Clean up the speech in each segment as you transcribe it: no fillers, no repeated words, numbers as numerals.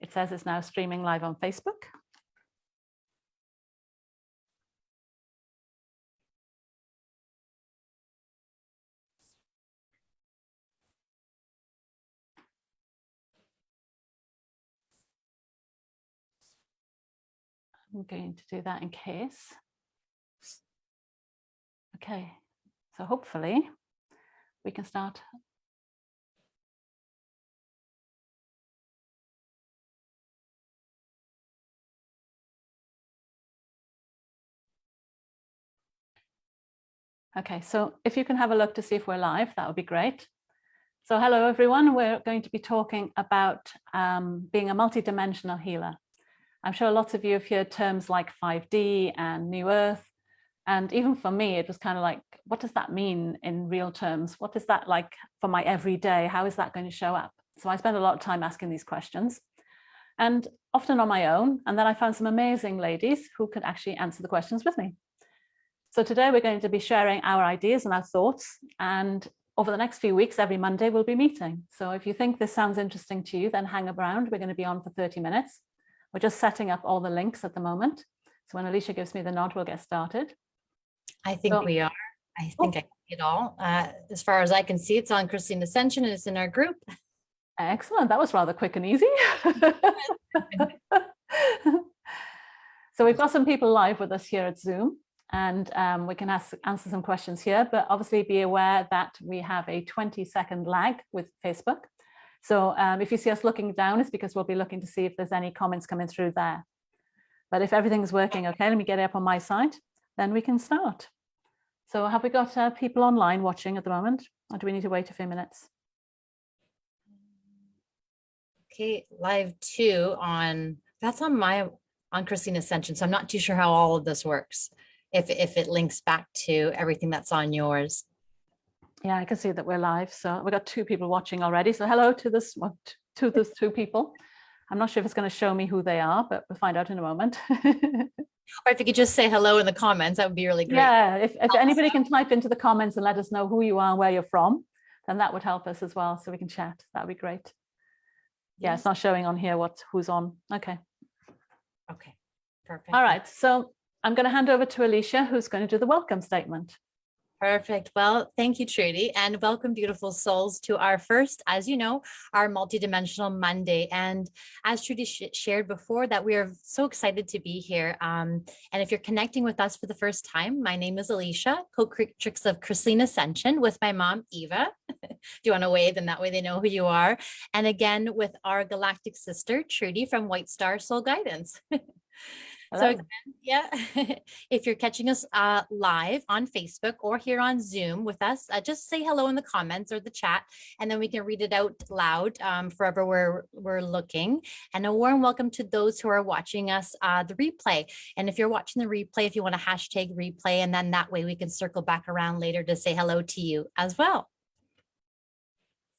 It says it's now streaming live on Facebook. I'm going to do that in case. Okay, so hopefully we can start. Okay, so if you can have a look to see if we're live, that would be great. So hello, everyone. We're going to be talking about being a multidimensional healer. I'm sure lots of you have heard terms like 5D and New Earth. And even for me, it was kind of like, what does that mean in real terms? What is that like for my everyday? How is that going to show up? So I spent a lot of time asking these questions, and often on my own. And then I found some amazing ladies who could actually answer the questions with me. So today we're going to be sharing our ideas and our thoughts. And over the next few weeks, every Monday, we'll be meeting. So if you think this sounds interesting to you, then hang around. We're going to be on for 30 minutes. We're just setting up all the links at the moment. So when Alicia gives me the nod, we'll get started. I think we are. I think I can see it all. As far as I can see, it's on Krystalline Ascension and it's in our group. Excellent. That was rather quick and easy. So we've got some people live with us here at Zoom, and we can answer some questions here, but obviously be aware that we have a 20-second lag with Facebook. So if you see us looking down, it's because we'll be looking to see if there's any comments coming through there. But if everything's working okay, let me get it up on my side, then we can start. So have we got people online watching at the moment, or do we need to wait a few minutes? Okay, live 2 that's on Krystalline Ascension. So I'm not too sure how all of this works. If it links back to everything that's on yours. Yeah, I can see that we're live. So we've got 2 people watching already. So hello to this, to those 2 people. I'm not sure if it's going to show me who they are, but we'll find out in a moment. Or if you could just say hello in the comments, that would be really great. Yeah, if anybody can type into the comments and let us know who you are and where you're from, then that would help us as well, so we can chat. That would be great. Yeah, it's not showing on here who's on. Okay. Okay, perfect. All right, so I'm going to hand over to Alicia, who's going to do the welcome statement. Perfect. Well, thank you, Trudy, and welcome, beautiful souls, to our first, as you know, our Multidimensional Monday. And as Trudy shared before, that we are so excited to be here. And if you're connecting with us for the first time, my name is Alicia, co-creatrix of Krystalline Ascension, with my mom, Eva. If you want to wave, then that way they know who you are. And again, with our galactic sister, Trudy, from White Star Soul Guidance. So again, yeah, if you're catching us live on Facebook or here on Zoom with us, just say hello in the comments or the chat, and then we can read it out loud forever we're looking. And a warm welcome to those who are watching us the replay. And if you're watching the replay, if you want to hashtag replay, and then that way we can circle back around later to say hello to you as well.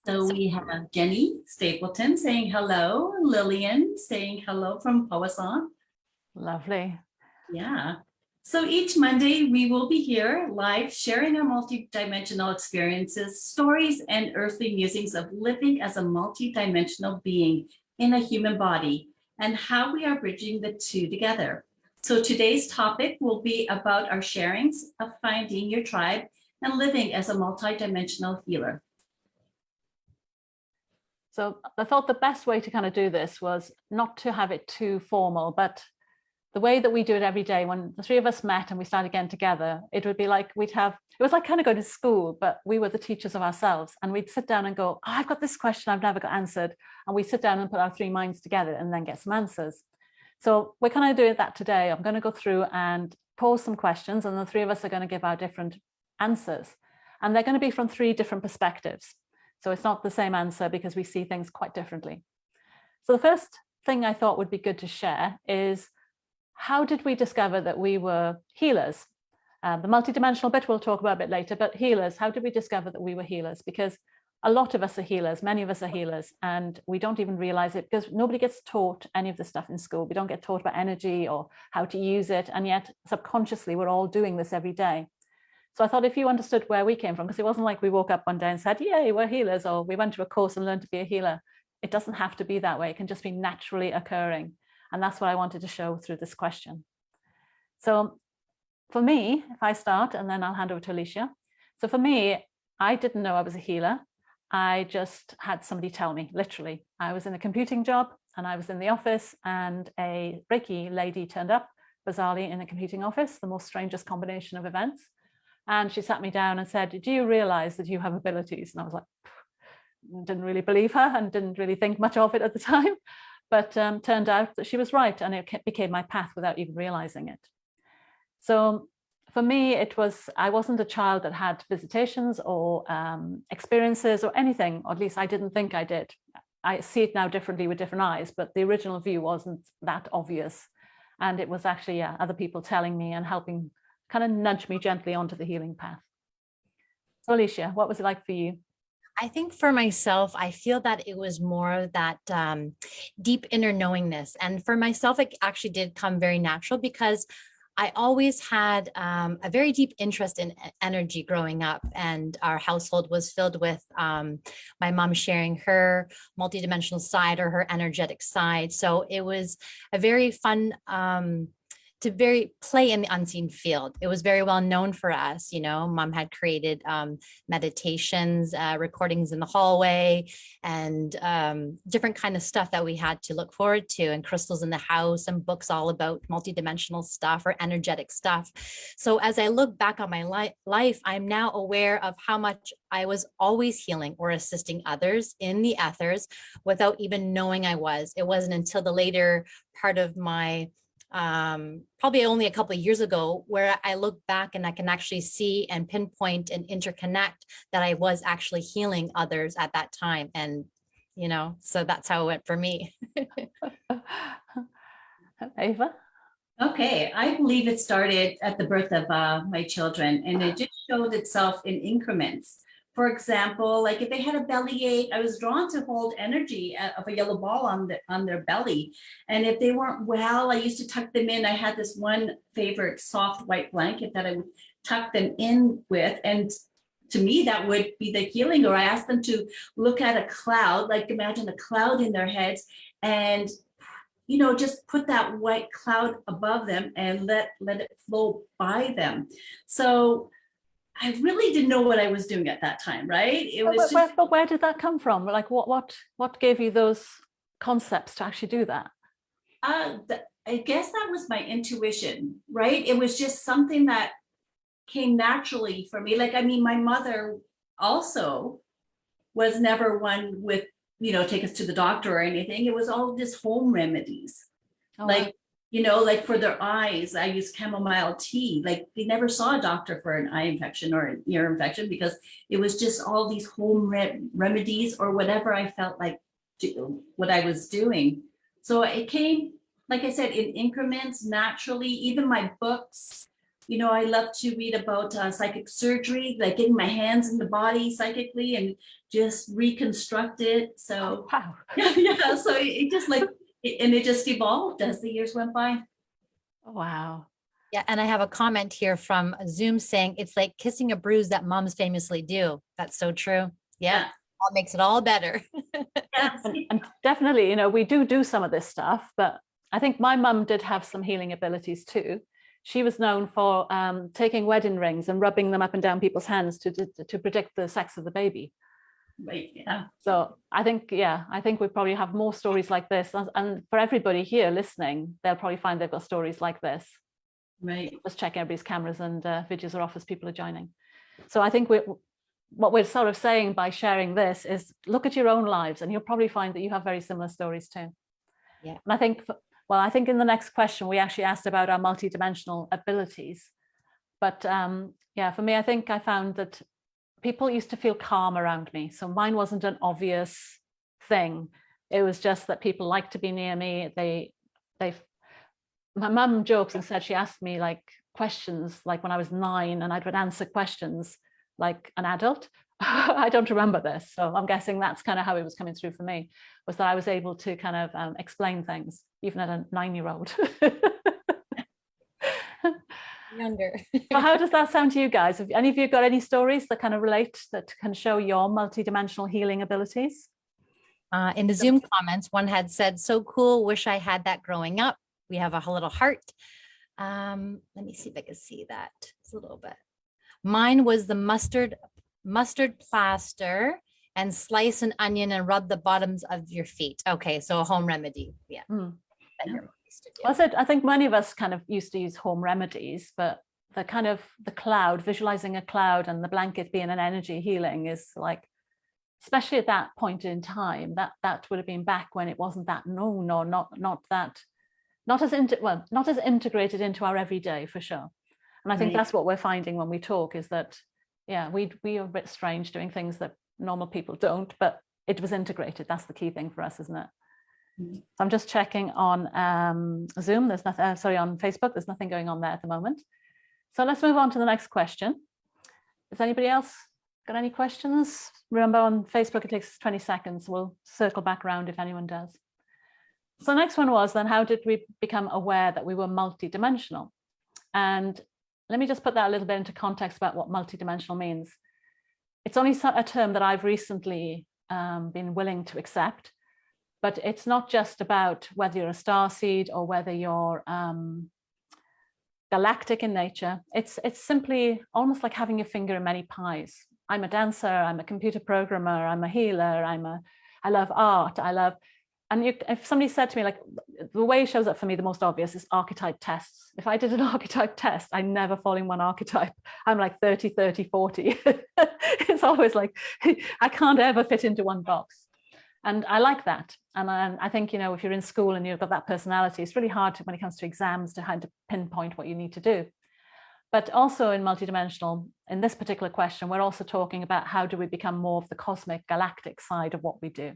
So we have Jenny Stapleton saying hello, Lillian saying hello from Powassan. Lovely. Yeah. So each Monday we will be here live sharing our multidimensional experiences, stories, and earthly musings of living as a multidimensional being in a human body and how we are bridging the 2 together. So today's topic will be about our sharings of finding your tribe and living as a multidimensional healer. So I thought the best way to kind of do this was not to have it too formal, but the way that we do it every day, when the 3 of us met and we started again together, it would be like it was like kind of going to school, but we were the teachers of ourselves, and we'd sit down and go, oh, I've got this question I've never got answered. And we sit down and put our 3 minds together and then get some answers. So we're kind of doing that today. I'm going to go through and pose some questions, and the 3 of us are going to give our different answers. And they're going to be from 3 different perspectives. So it's not the same answer because we see things quite differently. So the first thing I thought would be good to share is, how did we discover that we were healers? The multidimensional bit we'll talk about a bit later, but healers, how did we discover that we were healers? Because a lot of us are healers, many of us are healers, and we don't even realize it because nobody gets taught any of this stuff in school. We don't get taught about energy or how to use it, and yet subconsciously we're all doing this every day. So I thought if you understood where we came from, because it wasn't like we woke up one day and said, yay, we're healers, or we went to a course and learned to be a healer. it doesn't have to be that way. It can just be naturally occurring. And that's what I wanted to show through this question. So for me, if I start, and then I'll hand over to Alicia. So for me, I didn't know I was a healer. I just had somebody tell me, literally. I was in a computing job and I was in the office, and a Reiki lady turned up, bizarrely, in a computing office, the most strangest combination of events. And she sat me down and said, do you realize that you have abilities? And I was like, didn't really believe her and didn't really think much of it at the time. But turned out that she was right, and it became my path without even realizing it. So for me, it was, I wasn't a child that had visitations or experiences or anything, or at least I didn't think I did. I see it now differently with different eyes, but the original view wasn't that obvious. And it was actually other people telling me and helping kind of nudge me gently onto the healing path. So Alicia, what was it like for you? I think for myself, I feel that it was more of that deep inner knowingness. And for myself, it actually did come very natural because I always had a very deep interest in energy growing up, and our household was filled with my mom sharing her multidimensional side or her energetic side. So it was a very fun to very play in the unseen field. It was very well known for us. You know, mom had created meditations, recordings in the hallway, and different kind of stuff that we had to look forward to, and crystals in the house, and books all about multidimensional stuff or energetic stuff. So as I look back on my life, I'm now aware of how much I was always healing or assisting others in the ethers without even knowing I was. It wasn't until the later part of my probably only a couple of years ago, where I look back and I can actually see and pinpoint and interconnect that I was actually healing others at that time. And, you know, so that's how it went for me. Eva? Okay, I believe it started at the birth of my children, and it just showed itself in increments. For example, like if they had a bellyache, I was drawn to hold energy of a yellow ball on their belly. And if they weren't well, I used to tuck them in. I had this one favorite soft white blanket that I would tuck them in with. And to me, that would be the healing. Or I asked them to look at a cloud, like imagine a cloud in their heads, and you know, just put that white cloud above them and let it flow by them. So I really didn't know what I was doing at that time, right? It was just, but where did that come from? Like what gave you those concepts to actually do that? I guess that was my intuition, right? It was just something that came naturally for me. Like, I mean, my mother also was never one with, you know, take us to the doctor or anything. It was all just home remedies. Oh, Like, wow. you know, like for their eyes, I use chamomile tea. Like they never saw a doctor for an eye infection or an ear infection because it was just all these home remedies or whatever I felt like what I was doing. So it came, like I said, in increments, naturally. Even my books, you know, I love to read about psychic surgery, like getting my hands in the body psychically and just reconstruct it. So Wow. yeah, so it just like, and it just evolved as the years went by. Wow. Yeah. And I have a comment here from Zoom saying it's like kissing a bruise that moms famously do. That's so true. Yeah. All makes it all better. Yes. And definitely, you know, we do some of this stuff, but I think my mum did have some healing abilities too. She was known for taking wedding rings and rubbing them up and down people's hands to predict the sex of the baby. Right. Yeah. So I think we probably have more stories like this. And for everybody here listening, they'll probably find they've got stories like this. Right. Just check everybody's cameras and videos are off as people are joining. So I think what we're sort of saying by sharing this is look at your own lives and you'll probably find that you have very similar stories too. Yeah. And I think in the next question, we actually asked about our multidimensional abilities. But for me, I think I found that people used to feel calm around me. So mine wasn't an obvious thing. It was just that people liked to be near me. My mum jokes and said she asked me like questions like when I was 9 and I would answer questions like an adult. I don't remember this. So I'm guessing that's kind of how it was coming through for me, was that I was able to kind of explain things, even at a 9-year-old. Younger. Well, how does that sound to you guys? Have any of you got any stories that kind of relate, that can show your multidimensional healing abilities? In the Zoom comments, one had said, so cool, wish I had that growing up. We have a little heart. Let me see if I can see that. It's a little bit. Mine was the mustard plaster and slice an onion and rub the bottoms of your feet. Okay, so a home remedy. Yeah. That your mom used to do. Well, I think many of us kind of used to use home remedies, but the cloud, visualizing a cloud and the blanket being an energy healing is like, especially at that point in time, that would have been back when it wasn't that known, or not as integrated into our everyday, for sure. And I think that's what we're finding when we talk, is that, yeah, we are a bit strange doing things that normal people don't, but it was integrated. That's the key thing for us, isn't it? So I'm just checking on Zoom. There's nothing, sorry, on Facebook, there's nothing going on there at the moment. So let's move on to the next question. Has anybody else got any questions? Remember, on Facebook, it takes 20 seconds. We'll circle back around if anyone does. So the next one was then, how did we become aware that we were multidimensional? And let me just put that a little bit into context about what multidimensional means. It's only a term that I've recently been willing to accept, but it's not just about whether you're a starseed or whether you're galactic in nature. It's simply almost like having your finger in many pies. I'm a dancer, I'm a computer programmer, I'm a healer, I love art, and if somebody said to me, like, the way it shows up for me, the most obvious is archetype tests. If I did an archetype test, I never fall in one archetype. I'm like 30, 30, 40. It's always like, I can't ever fit into one box. And I like that. And I think, if you're in school and you've got that personality, it's really hard when it comes to exams to pinpoint what you need to do. But also in multidimensional, in this particular question, we're also talking about how do we become more of the cosmic galactic side of what we do.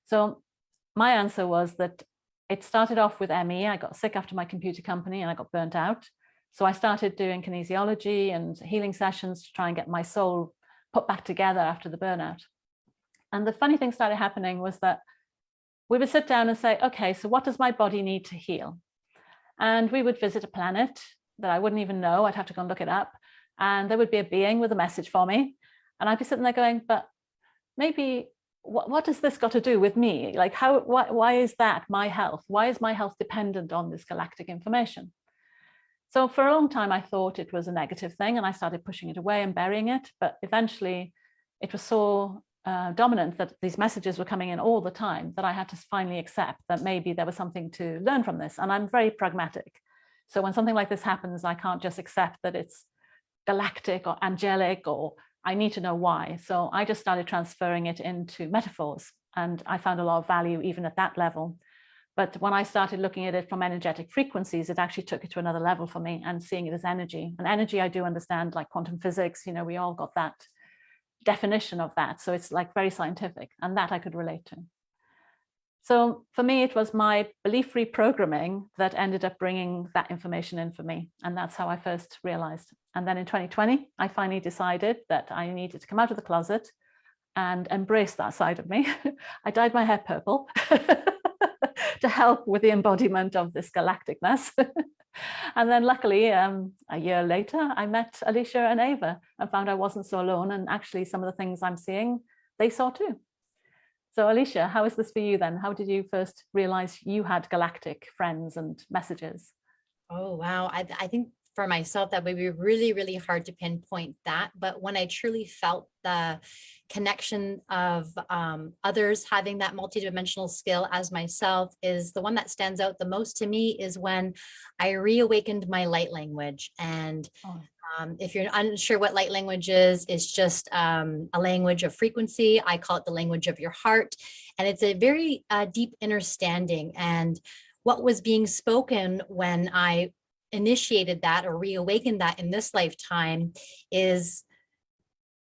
So my answer was that it started off with ME. I got sick after my computer company and I got burnt out. So I started doing kinesiology and healing sessions to try and get my soul put back together after the burnout. And the funny thing started happening was that we would sit down and say, okay, so what does my body need to heal? And we would visit a planet that I wouldn't even know. I'd have to go and look it up. And there would be a being with a message for me. And I'd be sitting there going, but maybe, what does this got to do with me? Like, why is that my health? Why is my health dependent on this galactic information? So for a long time, I thought it was a negative thing, and I started pushing it away and burying it. But eventually it was so dominant that these messages were coming in all the time that I had to finally accept that maybe there was something to learn from this. And I'm very pragmatic. So when something like this happens, I can't just accept that it's galactic or angelic, or I need to know why. So I just started transferring it into metaphors, and I found a lot of value even at that level. But when I started looking at it from energetic frequencies, it actually took it to another level for me, and seeing it as energy. And energy, I do understand, like quantum physics, we all got that definition of that. So it's like very scientific, and that I could relate to. So for me, it was my belief reprogramming that ended up bringing that information in for me. And that's how I first realized. And then in 2020, I finally decided that I needed to come out of the closet and embrace that side of me. I dyed my hair purple to help with the embodiment of this galacticness. And then luckily, a year later, I met Alicia and Eva and found I wasn't so alone. And actually, some of the things I'm seeing, they saw too. So Alicia, how is this for you then? How did you first realize you had galactic friends and messages? Oh, wow. I think for myself, that would be really, really hard to pinpoint that. But when I truly felt the connection of others having that multidimensional skill as myself, is the one that stands out the most to me is when I reawakened my light language. And if you're unsure what light language is, it's just a language of frequency. I call it the language of your heart. And it's a very deep understanding. And what was being spoken when I initiated that or reawakened that in this lifetime is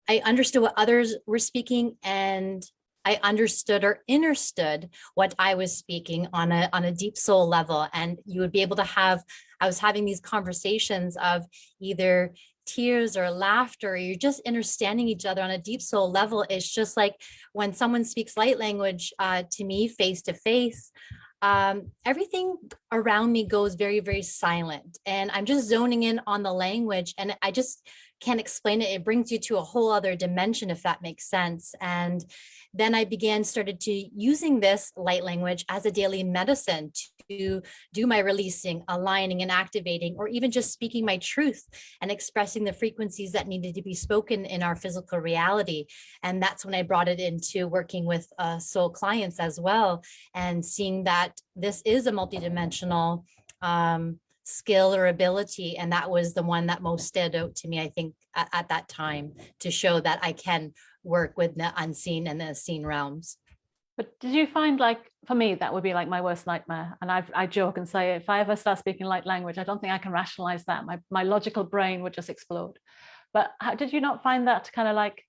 I understood what others were speaking, and I understood or understood what I was speaking on a deep soul level. And you would be able to I was having these conversations of either tears or laughter, or you're just understanding each other on a deep soul level. It's just like when someone speaks light language to me face to face, everything around me goes very, very silent, and I'm just zoning in on the language, and I just can't explain it. It brings you to a whole other dimension, if that makes sense. And then I started to using this light language as a daily medicine to do my releasing, aligning and activating, or even just speaking my truth and expressing the frequencies that needed to be spoken in our physical reality. And that's when I brought it into working with soul clients as well, and seeing that this is a multidimensional skill or ability. And that was the one that most stood out to me, I think, at that time, to show that I can work with the unseen and the seen realms. But did you find, like, for me, that would be like my worst nightmare? And I joke and say, if I ever start speaking light language, I don't think I can rationalize that. My logical brain would just explode. But how did you not find that kind of like,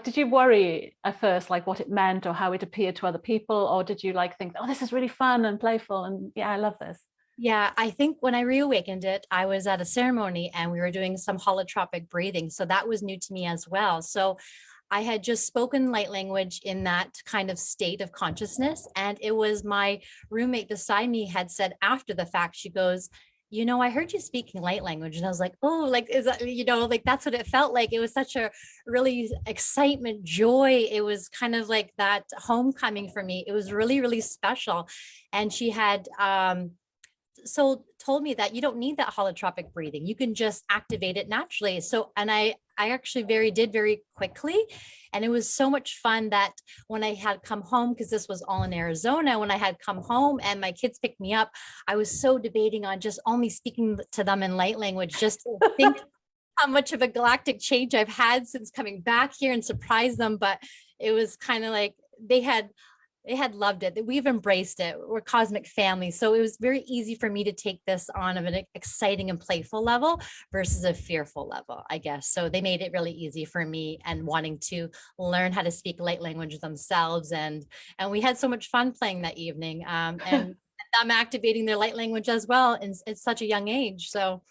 did you worry at first, like what it meant or how it appeared to other people? Or did you like think, oh, this is really fun and playful and yeah, I love this? Yeah, I think when I reawakened it, I was at a ceremony and we were doing some holotropic breathing. So that was new to me as well. So I had just spoken light language in that kind of state of consciousness. And it was my roommate beside me had said after the fact, she goes, you know, I heard you speaking light language. And I was like, oh, like, is that, you know, like that's what it felt like. It was such a really excitement, joy. It was kind of like that homecoming for me. It was really, really special. And she had, told me that you don't need that holotropic breathing. You can just activate it naturally. So, and I actually did very quickly. And it was so much fun that when I had come home, because this was all in Arizona, when I had come home and my kids picked me up, I was so debating on just only speaking to them in light language, just to think how much of a galactic change I've had since coming back here and surprise them. But it was kind of like they had loved it. We've embraced it. We're cosmic family. So it was very easy for me to take this on of an exciting and playful level versus a fearful level, I guess. So they made it really easy for me and wanting to learn how to speak light language themselves. And we had so much fun playing that evening. And I'm activating their light language as well. And it's such a young age. So,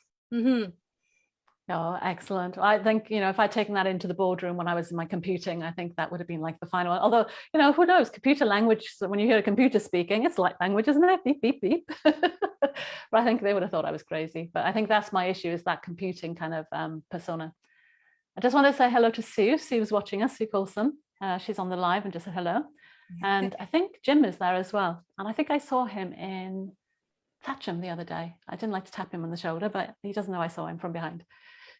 Oh, excellent. I think, you know, if I'd taken that into the boardroom when I was in my computing, I think that would have been like the final. Although, you know, who knows, computer language, so when you hear a computer speaking, it's light language, isn't it? Beep, beep, beep. But I think they would have thought I was crazy. But I think that's my issue, is that computing kind of persona. I just want to say hello to Sue. Sue's watching us, Sue Coulson. She's on the live and just said hello. And I think Jim is there as well. And I think I saw him in Thatcham the other day. I didn't like to tap him on the shoulder, but he doesn't know I saw him from behind.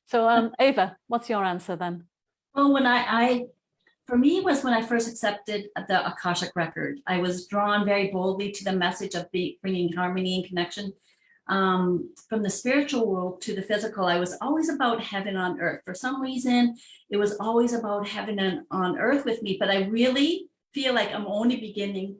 So Eva, what's your answer then? Well, when for me, it was when I first accepted the Akashic record. I was drawn very boldly to the message of bringing harmony and connection from the spiritual world to the physical. I was always about heaven on earth. For some reason, it was always about heaven on earth with me, but I really feel like I'm only beginning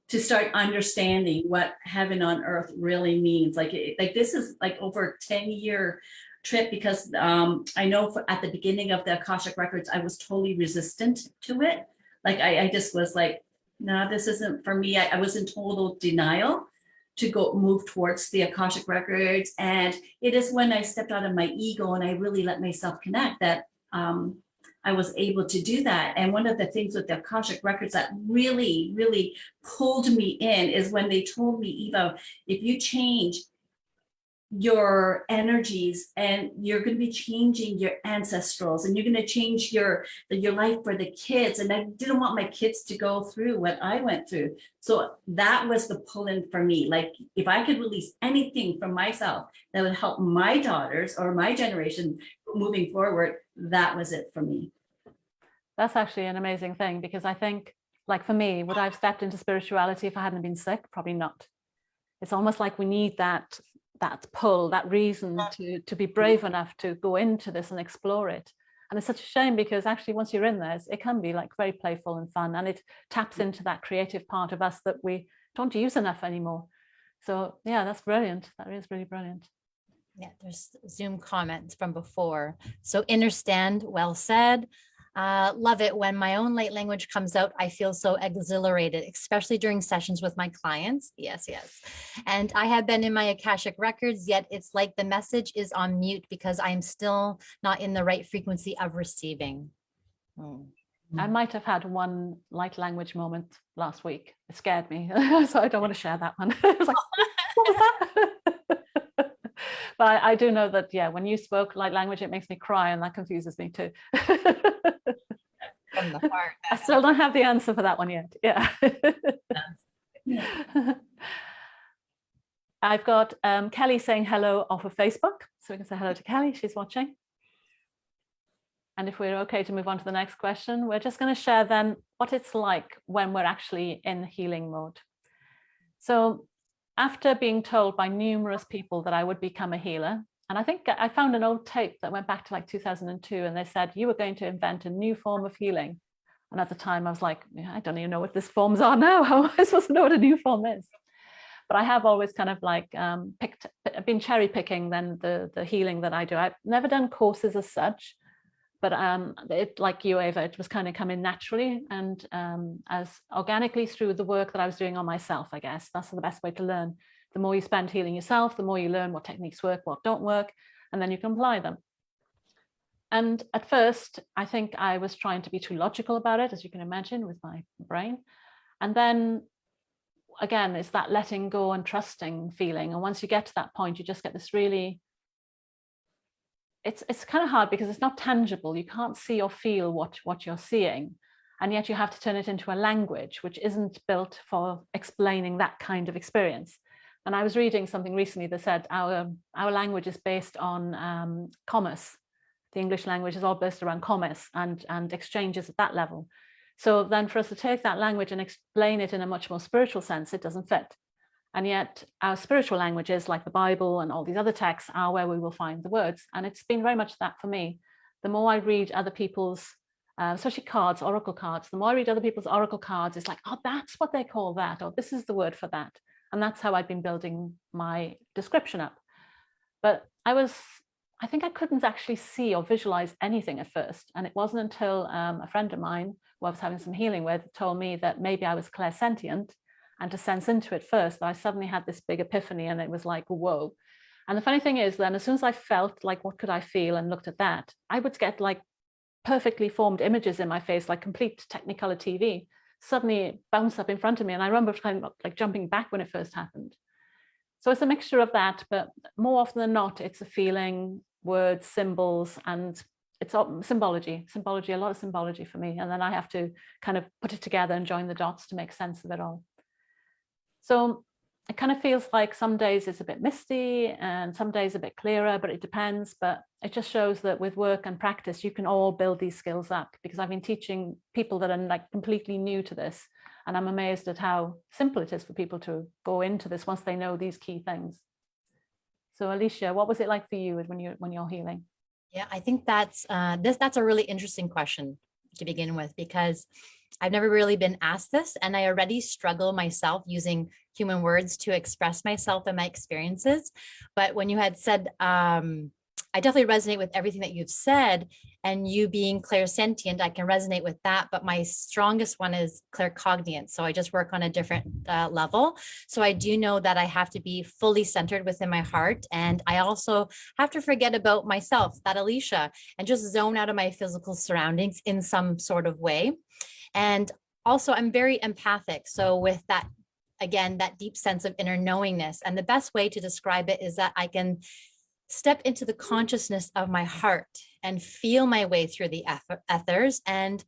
to start understanding what heaven on earth really means. Like this is like over a 10-year trip, because I know at the beginning of the Akashic records, I was totally resistant to it. Like I just was like, no, this isn't for me. I was in total denial to move towards the Akashic records. And it is when I stepped out of my ego and I really let myself connect that I was able to do that. And one of the things with the Akashic records that really, really pulled me in is when they told me, Eva, if you change your energies and you're going to be changing your ancestrals and you're going to change your life for the kids. And I didn't want my kids to go through what I went through. So that was the pull-in for me. Like if I could release anything from myself that would help my daughters or my generation moving forward, that was it for me. That's actually an amazing thing, because I think, like for me, would I have stepped into spirituality if I hadn't been sick? Probably not. It's almost like we need that pull, that reason to be brave enough to go into this and explore it. And it's such a shame, because actually once you're in there, it can be like very playful and fun, and it taps into that creative part of us that we don't use enough anymore. So yeah, that's brilliant. That is really brilliant. Yeah, there's Zoom comments from before. So understand, well said. Love it. When my own light language comes out, I feel so exhilarated, especially during sessions with my clients. Yes, yes. And I have been in my Akashic records, yet it's like the message is on mute because I'm still not in the right frequency of receiving. I might have had one light language moment last week. It scared me. So I don't want to share that one. I was like, what was that? But I do know that, yeah, when you spoke light language, it makes me cry, and that confuses me too. From the heart. I still don't have the answer for that one yet. Yeah. Yeah. I've got Kelly saying hello off of Facebook. So we can say hello to Kelly. She's watching. And if we're okay to move on to the next question, we're just going to share then what it's like when we're actually in healing mode. So after being told by numerous people that I would become a healer, and I think I found an old tape that went back to like 2002, and they said, you were going to invent a new form of healing. And at the time I was like, I don't even know what these forms are now. How am I supposed to know what a new form is? But I have always kind of like been cherry picking then the healing that I do. I've never done courses as such, but it, like you, Eva, it was kind of coming naturally and as organically through the work that I was doing on myself, I guess. That's the best way to learn. The more you spend healing yourself, the more you learn what techniques work, what don't work, and then you can apply them. And at first, I think I was trying to be too logical about it, as you can imagine, with my brain. And then again, it's that letting go and trusting feeling. And once you get to that point, you just get this really, it's kind of hard because it's not tangible. You can't see or feel what you're seeing. And yet you have to turn it into a language which isn't built for explaining that kind of experience. And I was reading something recently that said our language is based on commerce. The English language is all based around commerce and exchanges at that level. So then for us to take that language and explain it in a much more spiritual sense, it doesn't fit. And yet our spiritual languages like the Bible and all these other texts are where we will find the words. And it's been very much that for me. The more I read other people's, especially cards, oracle cards, the more I read other people's oracle cards, it's like, oh, that's what they call that, or this is the word for that. And that's how I've been building my description up. But I think I couldn't actually see or visualize anything at first. And it wasn't until a friend of mine who I was having some healing with told me that maybe I was clairsentient, and to sense into it first, I suddenly had this big epiphany, and it was like, whoa. And the funny thing is then, as soon as I felt like, what could I feel, and looked at that, I would get like perfectly formed images in my face, like complete Technicolor TV, suddenly bounce up in front of me. And I remember kind of like jumping back when it first happened. So it's a mixture of that, but more often than not, it's a feeling, words, symbols, and it's symbology, a lot of symbology for me. And then I have to kind of put it together and join the dots to make sense of it all. So it kind of feels like some days it's a bit misty and some days a bit clearer, but it depends. But it just shows that with work and practice, you can all build these skills up, because I've been teaching people that are like completely new to this. And I'm amazed at how simple it is for people to go into this once they know these key things. So Alicia, what was it like for you when you're healing? Yeah, I think that's a really interesting question to begin with, because I've never really been asked this, and I already struggle myself using human words to express myself and my experiences. But when you had said, I definitely resonate with everything that you've said, and you being clairsentient, I can resonate with that. But my strongest one is claircognient. So I just work on a different level. So I do know that I have to be fully centered within my heart. And I also have to forget about myself, that Alicia, and just zone out of my physical surroundings in some sort of way. And also I'm very empathic. So with that, again, that deep sense of inner knowingness. And the best way to describe it is that I can step into the consciousness of my heart and feel my way through the ethers and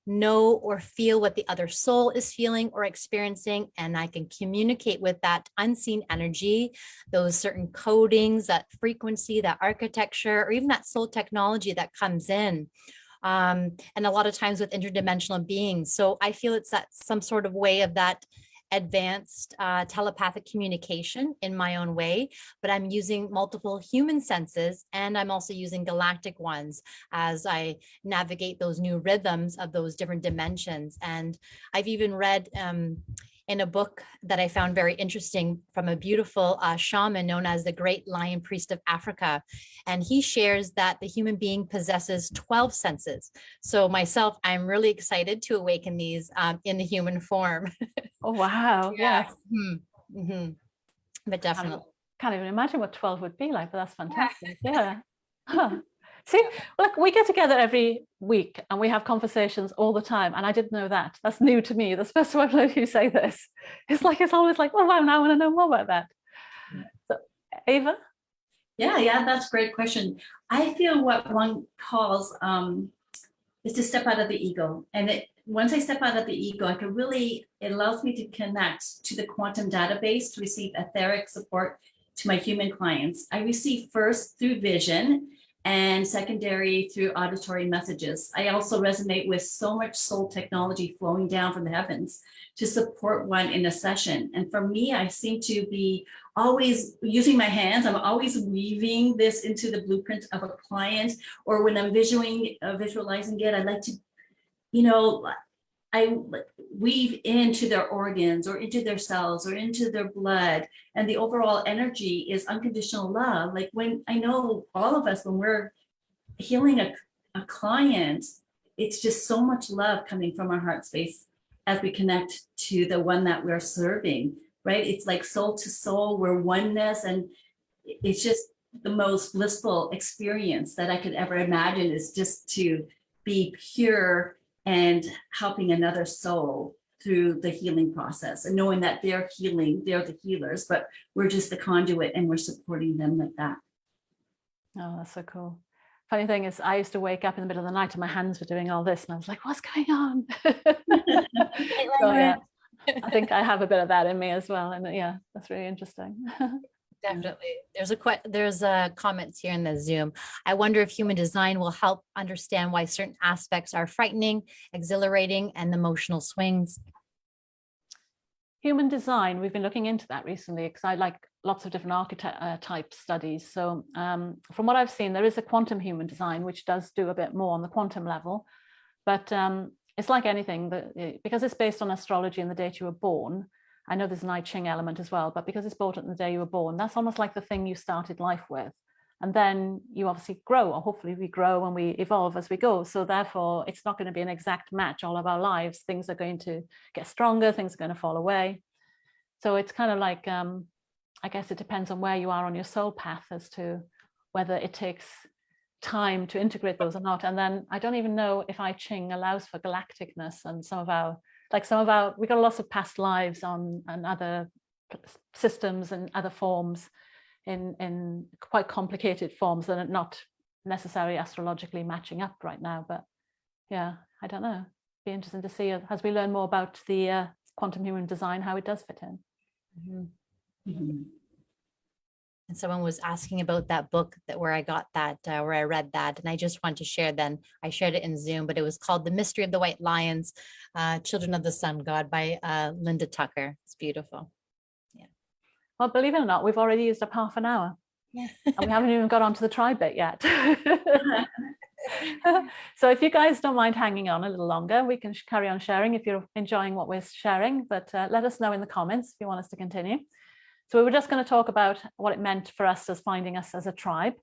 know or feel what the other soul is feeling or experiencing. And I can communicate with that unseen energy, those certain codings, that frequency, that architecture, or even that soul technology that comes in. And a lot of times with interdimensional beings. So I feel it's that some sort of way of that advanced telepathic communication in my own way, but I'm using multiple human senses, and I'm also using galactic ones as I navigate those new rhythms of those different dimensions. And I've even read in a book that I found very interesting from a beautiful shaman known as the Great Lion Priest of Africa. And he shares that the human being possesses 12 senses. So myself, I'm really excited to awaken these in the human form. Oh, wow. Yeah. Yes. Mm-hmm. But definitely. Can't even imagine what 12 would be like, but that's fantastic. Yeah. Huh. See, look, we get together every week and we have conversations all the time. And I didn't know that. That's new to me. That's the first time I've heard you say this. It's always like, oh, wow, now I want to know more about that. So, Eva? Yeah, that's a great question. I feel what one calls is to step out of the ego. And once I step out of the ego, it allows me to connect to the quantum database to receive etheric support to my human clients. I receive first through vision and secondary through auditory messages. I also resonate with so much soul technology flowing down from the heavens to support one in a session. And for me, I seem to be always using my hands. I'm always weaving this into the blueprint of a client, or when I'm visualizing it, I like to, I weave into their organs or into their cells or into their blood. And the overall energy is unconditional love. Like when I know all of us, when we're healing a client, it's just so much love coming from our heart space as we connect to the one that we're serving, right? It's like soul to soul, we're oneness. And it's just the most blissful experience that I could ever imagine, is just to be pure and helping another soul through the healing process, and knowing that they're healing, they're the healers, but we're just the conduit and we're supporting them like that. Oh, that's so cool. Funny thing is, I used to wake up in the middle of the night and my hands were doing all this, and I was like, what's going on? So, yeah, I think I have a bit of that in me as well. And yeah, that's really interesting. Definitely. There's a comments here in the Zoom. I wonder if human design will help understand why certain aspects are frightening, exhilarating, and emotional swings. Human design, we've been looking into that recently because I like lots of different archetype studies. So from what I've seen, there is a quantum human design, which does do a bit more on the quantum level. But it's like anything, because it's based on astrology and the date you were born. I know there's an I Ching element as well, but because it's bought on the day you were born, that's almost like the thing you started life with. And then you obviously grow, or hopefully we grow and we evolve as we go. So therefore, it's not going to be an exact match all of our lives. Things are going to get stronger, things are going to fall away. So it's kind of like, I guess it depends on where you are on your soul path as to whether it takes time to integrate those or not. And then I don't even know if I Ching allows for galacticness, and some of our, we got lots of past lives on and other systems and other forms in quite complicated forms that are not necessarily astrologically matching up right now. But yeah, I don't know. Be interesting to see as we learn more about the quantum human design, how it does fit in. Mm-hmm. Mm-hmm. And someone was asking about that book where I got that, where I read that. And I just want to share, then I shared it in Zoom, but it was called The Mystery of the White Lions, Children of the Sun God by Linda Tucker. It's beautiful. Yeah. Well, believe it or not, we've already used up half an hour. Yeah. And we haven't even got onto the tribe bit yet. So if you guys don't mind hanging on a little longer, we can carry on sharing if you're enjoying what we're sharing, but let us know in the comments if you want us to continue. So we were just going to talk about what it meant for us as finding us as a tribe,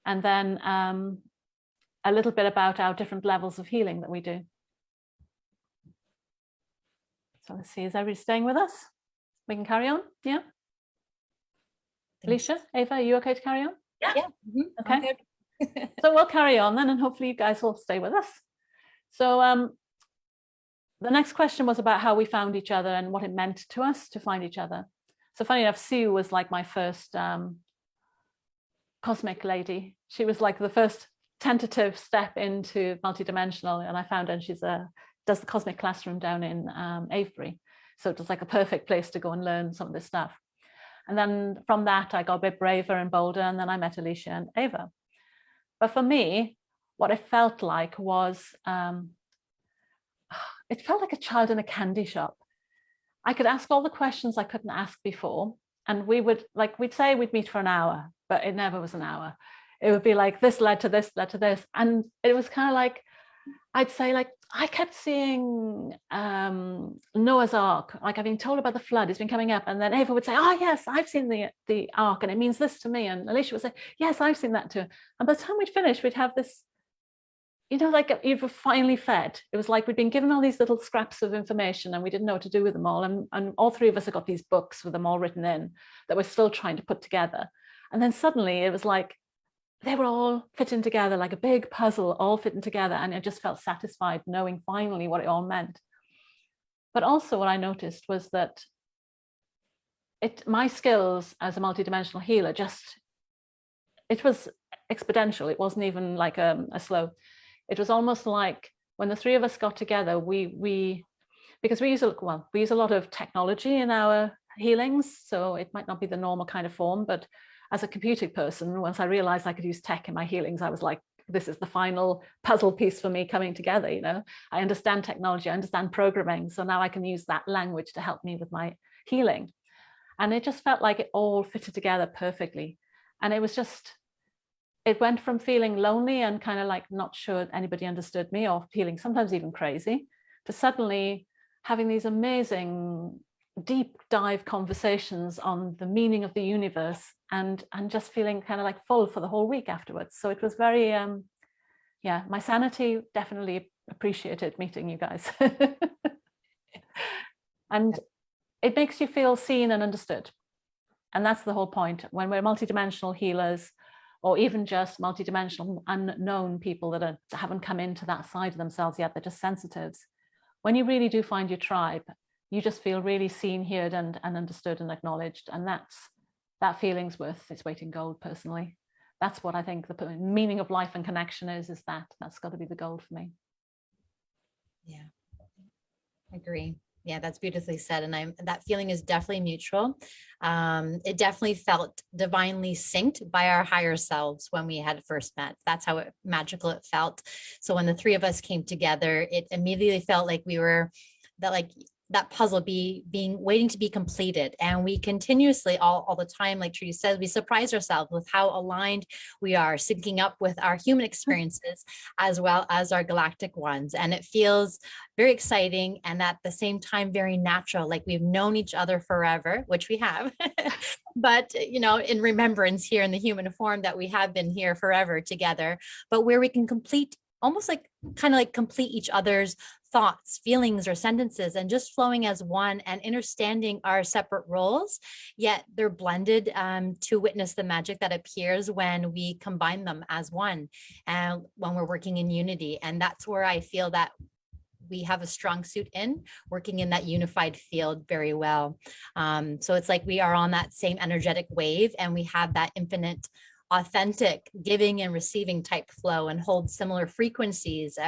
and then a little bit about our different levels of healing that we do. So let's see, is everybody staying with us? We can carry on, yeah? Alicia, Eva, are you okay to carry on? Yeah. Mm-hmm. Okay. So we'll carry on then, and hopefully you guys will stay with us. So the next question was about how we found each other and what it meant to us to find each other. So funny enough, Sue was like my first cosmic lady. She was like the first tentative step into multidimensional, and I found her, and she's does the cosmic classroom down in Avebury. So it was like a perfect place to go and learn some of this stuff. And then from that, I got a bit braver and bolder, and then I met Alicia and Eva. But for me, what it felt like was, it felt like a child in a candy shop. I could ask all the questions I couldn't ask before. And we'd say we'd meet for an hour, but it never was an hour. It would be like, this led to this, led to this. And it was kind of like, I'd say, like, I kept seeing Noah's Ark. Like, I've been told about the flood, it's been coming up. And then Eva would say, oh, yes, I've seen the Ark, and it means this to me. And Alicia would say, yes, I've seen that too. And by the time we'd finished, we'd have this, like you were finally fed. It was like we'd been given all these little scraps of information and we didn't know what to do with them all. And all three of us had got these books with them all written in that we're still trying to put together. And then suddenly it was like, they were all fitting together like a big puzzle, all fitting together. And I just felt satisfied knowing finally what it all meant. But also what I noticed was that my skills as a multidimensional healer just it was exponential. It wasn't even like a slow. It was almost like when the three of us got together, because we use a lot of technology in our healings, so it might not be the normal kind of form, but as a computer person, once I realized I could use tech in my healings, I was like, this is the final puzzle piece for me coming together. You know, I understand technology, I understand programming, so now I can use that language to help me with my healing. And it just felt like it all fitted together perfectly. And it was just, it went from feeling lonely and kind of like not sure anybody understood me, or feeling sometimes even crazy, to suddenly having these amazing deep dive conversations on the meaning of the universe, and just feeling kind of like full for the whole week afterwards. So it was very, yeah, my sanity definitely appreciated meeting you guys. And it makes you feel seen and understood. And that's the whole point. When we're multidimensional healers, or even just multidimensional unknown people that haven't come into that side of themselves yet, they're just sensitives. When you really do find your tribe, you just feel really seen, heard, and understood and acknowledged. And that feeling's worth its weight in gold, personally. That's what I think the meaning of life and connection is that's got to be the gold for me. Yeah, agree. Yeah, that's beautifully said. And that feeling is definitely mutual. It definitely felt divinely synced by our higher selves when we had first met. That's how magical it felt. So when the three of us came together, it immediately felt like we were that puzzle waiting to be completed. And we continuously all the time, like Trudy says, we surprise ourselves with how aligned we are, syncing up with our human experiences as well as our galactic ones. And it feels very exciting, and at the same time very natural, like we've known each other forever, which we have. But you know, in remembrance here in the human form, that we have been here forever together, but where we can complete complete each other's thoughts, feelings, or sentences, and just flowing as one and understanding our separate roles, yet they're blended to witness the magic that appears when we combine them as one, and when we're working in unity. And that's where I feel that we have a strong suit in working in that unified field very well. So it's like we are on that same energetic wave, and we have that infinite authentic giving and receiving type flow, and hold similar frequencies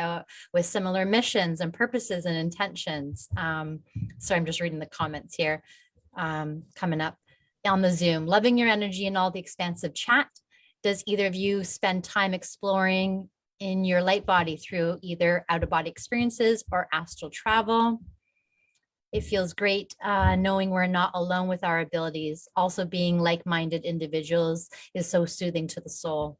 with similar missions and purposes and intentions. So I'm just reading the comments here coming up on the Zoom. Loving your energy and all the expansive chat. Does either of you spend time exploring in your light body through either out-of-body experiences or astral travel? It feels great knowing we're not alone with our abilities. Also, being like-minded individuals is so soothing to the soul.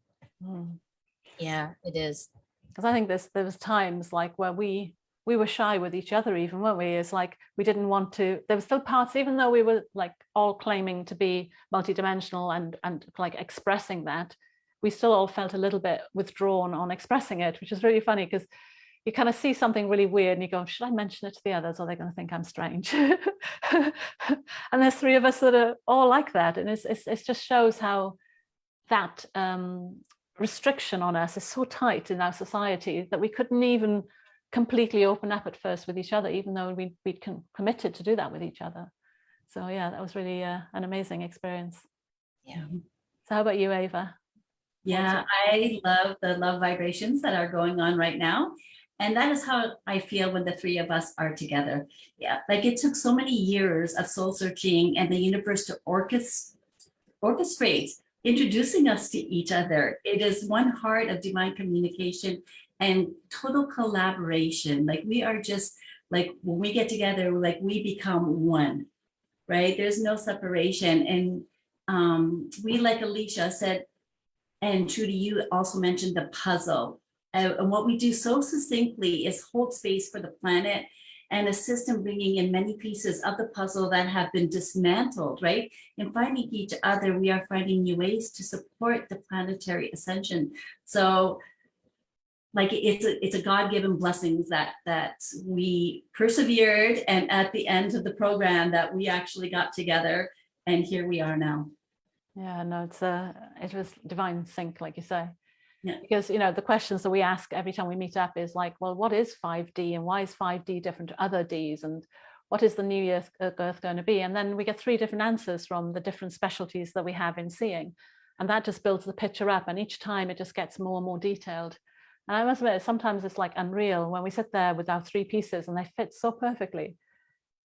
Yeah, it is. Because I think there was times like where we were shy with each other, even, weren't we? It's like we didn't want to. There were still parts, even though we were like all claiming to be multidimensional and like expressing that, we still all felt a little bit withdrawn on expressing it, which is really funny, because you kind of see something really weird and you go, should I mention it to the others, or they're going to think I'm strange? And there's three of us that are all like that. And it just shows how that restriction on us is so tight in our society that we couldn't even completely open up at first with each other, even though we'd committed to do that with each other. So yeah, that was really an amazing experience. Yeah. So how about you, Eva? Yeah, I love the love vibrations that are going on right now. And that is how I feel when the three of us are together. Yeah, like it took so many years of soul searching and the universe to orchestrate introducing us to each other. It is one heart of divine communication and total collaboration. Like we are just like, when we get together, like we become one, right? There's no separation. And we, like Alicia said, and Trudy, you also mentioned the puzzle. And what we do so succinctly is hold space for the planet and assist in bringing in many pieces of the puzzle that have been dismantled, right? In finding each other, we are finding new ways to support the planetary ascension. So like it's a God-given blessings that we persevered, and at the end of the program that we actually got together, and here we are now. Yeah, no, it was divine sync, like you say. Yeah. Because, you know, the questions that we ask every time we meet up is like, well, what is 5D, and why is 5D different to other Ds, and what is the new Earth going to be? And then we get 3 different answers from the different specialties that we have in seeing. And that just builds the picture up. And each time it just gets more and more detailed. And I must admit, sometimes it's like unreal when we sit there with our 3 pieces and they fit so perfectly.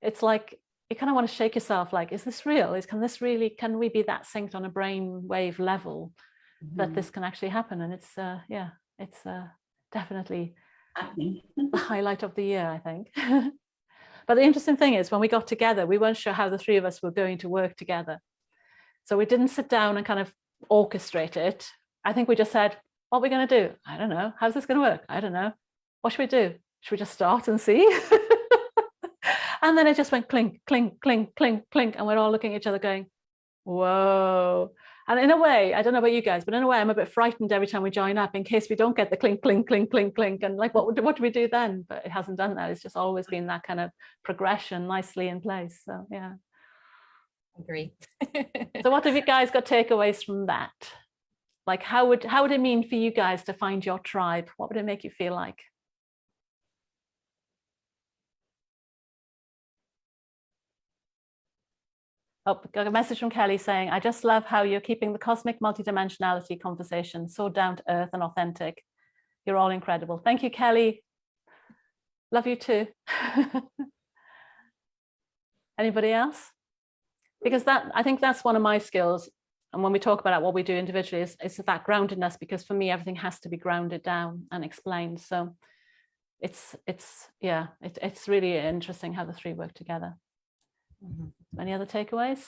It's like, you kind of want to shake yourself, like, is this real? Can we be that synced on a brainwave level that this can actually happen? And it's, it's definitely happening. the highlight of the year, I think. But the interesting thing is when we got together, we weren't sure how the 3 of us were going to work together. So we didn't sit down and kind of orchestrate it. I think we just said, what are we going to do? I don't know. How's this going to work? I don't know. What should we do? Should we just start and see? And then it just went clink, clink, clink, clink, clink. And we're all looking at each other going, whoa. And in a way, I don't know about you guys, but in a way, I'm a bit frightened every time we join up in case we don't get the clink, clink, clink, clink, clink. And like, what do we do then? But it hasn't done that. It's just always been that kind of progression nicely in place. So, yeah. Agree. So what have you guys got takeaways from that? Like, how would it mean for you guys to find your tribe? What would it make you feel like? Oh, got a message from Kelly saying, I just love how you're keeping the cosmic multidimensionality conversation so down to earth and authentic. You're all incredible. Thank you, Kelly. Love you too. Anybody else? Because I think that's one of my skills. And when we talk about what we do individually is that groundedness, because for me, everything has to be grounded down and explained. So it's really interesting how the 3 work together. Mm-hmm. Any other takeaways?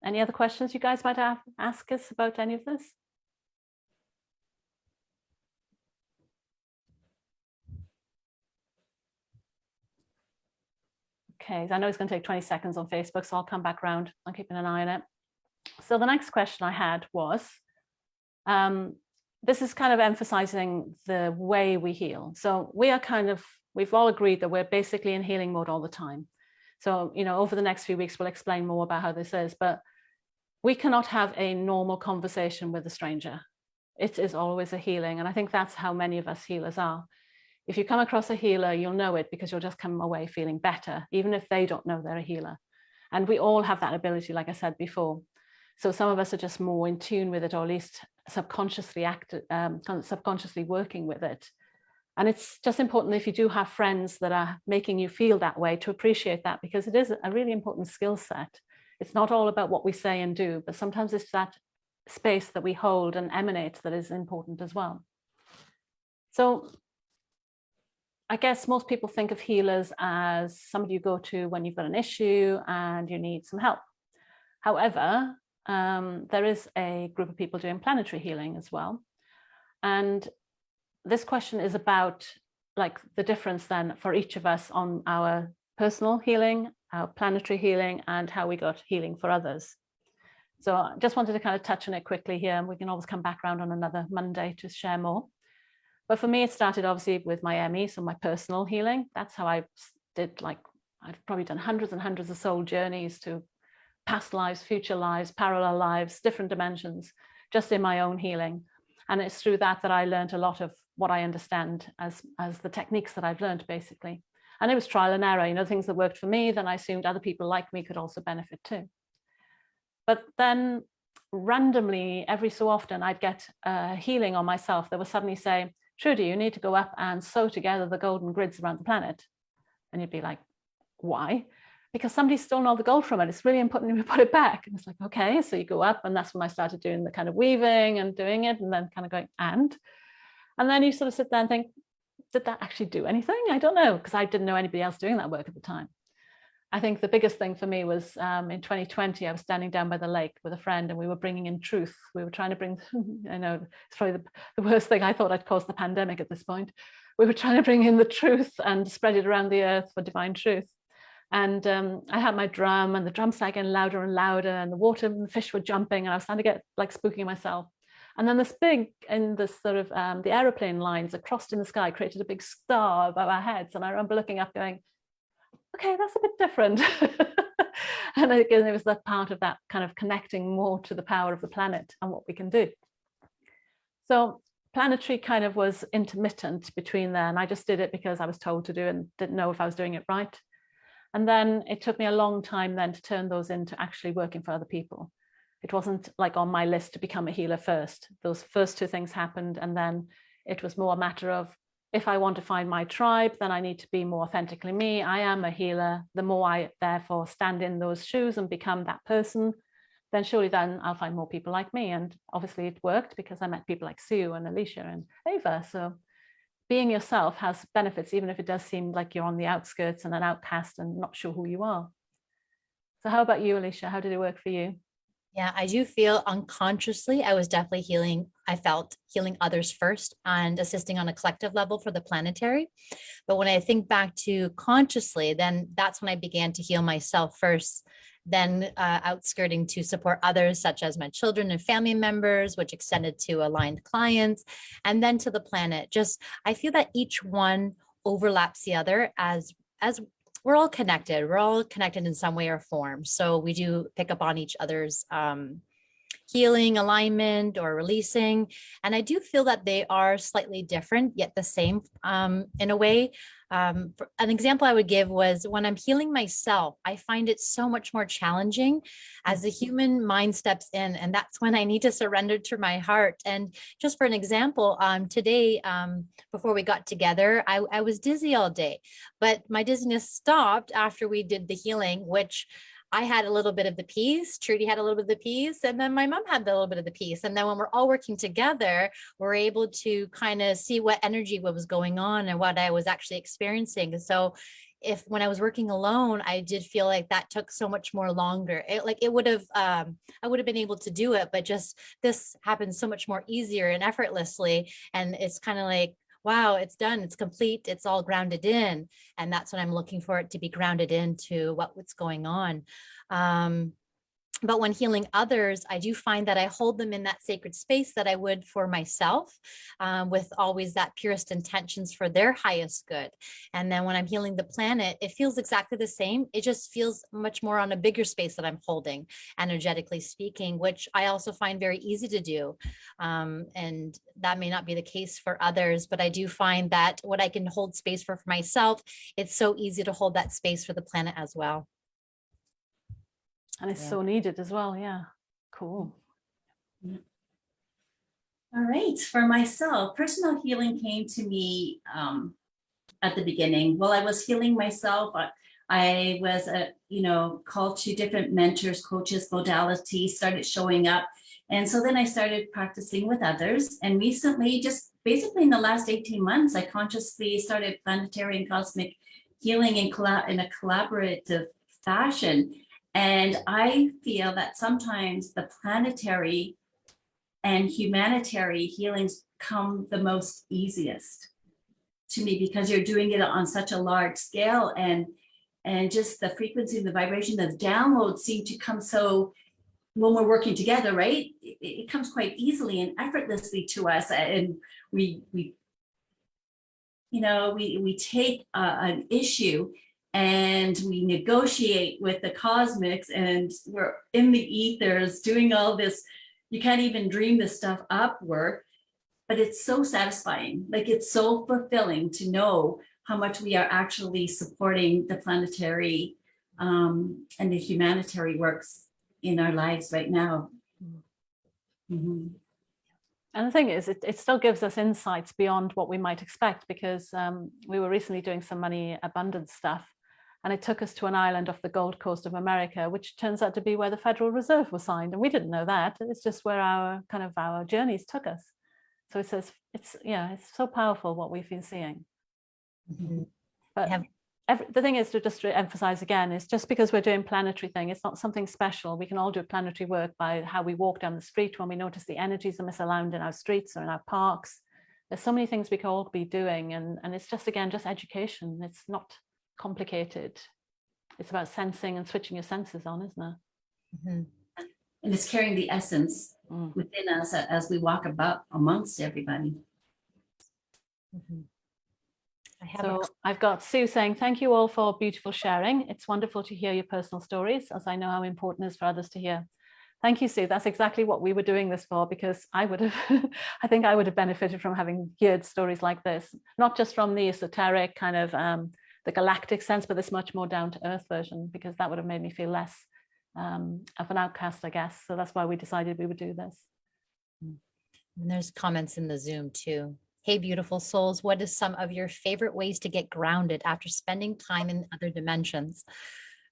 Any other questions you guys might ask us about any of this? Okay, I know it's going to take 20 seconds on Facebook, so I'll come back around. I'm keeping an eye on it. So the next question I had was, this is kind of emphasizing the way we heal. So we've all agreed that we're basically in healing mode all the time. So, over the next few weeks, we'll explain more about how this is, but we cannot have a normal conversation with a stranger. It is always a healing. And I think that's how many of us healers are. If you come across a healer, you'll know it because you'll just come away feeling better, even if they don't know they're a healer. And we all have that ability, like I said before. So some of us are just more in tune with it, or at least subconsciously working with it. And it's just important if you do have friends that are making you feel that way to appreciate that, because it is a really important skill set. It's not all about what we say and do, but sometimes it's that space that we hold and emanate that is important as well. So I guess most people think of healers as somebody you go to when you've got an issue and you need some help. However, there is a group of people doing planetary healing as well. And this question is about like the difference then for each of us on our personal healing, our planetary healing, and how we got healing for others. So I just wanted to kind of touch on it quickly here, and we can always come back around on another Monday to share more. But for me, it started obviously with my ME, so my personal healing. That's how I did, like, I've probably done hundreds and hundreds of soul journeys to past lives, future lives, parallel lives, different dimensions, just in my own healing. And it's through that I learned a lot of what I understand as the techniques that I've learned, basically. And it was trial and error, things that worked for me, then I assumed other people like me could also benefit too. But then randomly, every so often, I'd get healing on myself that would suddenly say, Trudy, you need to go up and sew together the golden grids around the planet. And you'd be like, why? Because somebody's stolen all the gold from it. It's really important to put it back. And it's like, okay, so you go up, and that's when I started doing the kind of weaving and doing it, and then kind of going, and then you sort of sit there and think, did that actually do anything? I don't know, because I didn't know anybody else doing that work at the time. I think the biggest thing for me was in 2020, I was standing down by the lake with a friend, and we were bringing in truth. We were trying to bring, I know it's probably the worst thing. I thought I'd caused the pandemic at this point. We were trying to bring in the truth and spread it around the earth for divine truth. And I had my drum, and the drum started getting louder and louder, and the water and the fish were jumping, and I was starting to get like spooky myself. And then this sort of the aeroplane lines across in the sky created a big star above our heads. And I remember looking up going, okay, that's a bit different. And again, it was that part of that kind of connecting more to the power of the planet and what we can do. So planetary kind of was intermittent between there, and I just did it because I was told to do it and didn't know if I was doing it right. And then it took me a long time then to turn those into actually working for other people. it wasn't like on my list to become a healer first. Those first two things happened, and then it was more a matter of, if I want to find my tribe, then I need to be more authentically me. I am a healer. The more I therefore stand in those shoes and become that person, then surely then I'll find more people like me. And obviously it worked, because I met people like Sue and Alicia and Eva. So being yourself has benefits, even if it does seem like you're on the outskirts and an outcast and not sure who you are. So how about you, Alicia? How did it work for you? Yeah, I do feel unconsciously, I was definitely healing. I felt healing others first and assisting on a collective level for the planetary. But when I think back to consciously, then that's when I began to heal myself first, then outskirting to support others, such as my children and family members, which extended to aligned clients, and then to the planet. Just, I feel that each one overlaps the other, as we're all connected. We're all connected in some way or form. So we do pick up on each other's healing, alignment, or releasing. And I do feel that they are slightly different, yet the same in a way. An example I would give was when I'm healing myself, I find it so much more challenging as the human mind steps in. And that's when I need to surrender to my heart. And just for an example, today, before we got together, I was dizzy all day, but my dizziness stopped after we did the healing, which I had a little bit of the piece, Trudy had a little bit of the piece, and then my mom had a little bit of the piece. And then when we're all working together, we're able to kind of see what energy was going on and what I was actually experiencing. So when I was working alone, I did feel like that took so much more longer. I would have been able to do it, but just this happened so much more easier and effortlessly. And it's kind of like, wow, it's done, it's complete, it's all grounded in. And that's what I'm looking for, it to be grounded into what's going on. But when healing others, I do find that I hold them in that sacred space that I would for myself, with always that purest intentions for their highest good. And then when I'm healing the planet, it feels exactly the same. It just feels much more on a bigger space that I'm holding, energetically speaking, which I also find very easy to do. And that may not be the case for others, but I do find that what I can hold space for myself, it's so easy to hold that space for the planet as well. And it's so needed as well. Yeah. Cool. All right. For myself, personal healing came to me at the beginning. While I was healing myself, I was, called to different mentors, coaches, modalities, started showing up. And so then I started practicing with others. And recently, just basically in the last 18 months, I consciously started planetary and cosmic healing in a collaborative fashion. And I feel that sometimes the planetary and humanitarian healings come the most easiest to me, because you're doing it on such a large scale, and just the frequency, the vibration, the downloads seem to come so, when we're working together, right? It comes quite easily and effortlessly to us, and we take an issue and we negotiate with the cosmics, and we're in the ethers doing all this, you can't even dream this stuff up work, but it's so satisfying. Like, it's so fulfilling to know how much we are actually supporting the planetary and the humanitarian works in our lives right now. Mm-hmm. And the thing is, it still gives us insights beyond what we might expect, because we were recently doing some money abundance stuff, and it took us to an island off the Gold Coast of America, which turns out to be where the Federal Reserve was signed. And we didn't know that. It's just where our journeys took us. So it says, it's so powerful what we've been seeing. Mm-hmm. But the thing is, to just emphasize again, is just because we're doing planetary thing, it's not something special. We can all do planetary work by how we walk down the street, when we notice the energies are misaligned in our streets or in our parks. There's so many things we can all be doing. And it's just, again, just education. It's not complicated. It's about sensing and switching your senses on, isn't it? Mm-hmm. And it's carrying the essence within us as we walk about amongst everybody. Mm-hmm. I've got Sue saying, thank you all for beautiful sharing. It's wonderful to hear your personal stories, as I know how important it is for others to hear. Thank you, Sue. That's exactly what we were doing this for, because I think I would have benefited from having heard stories like this, not just from the esoteric kind of the galactic sense, but this much more down to earth version, because that would have made me feel less of an outcast, I guess. So that's why we decided we would do this. And there's comments in the Zoom too. Hey, beautiful souls, what is some of your favorite ways to get grounded after spending time in other dimensions?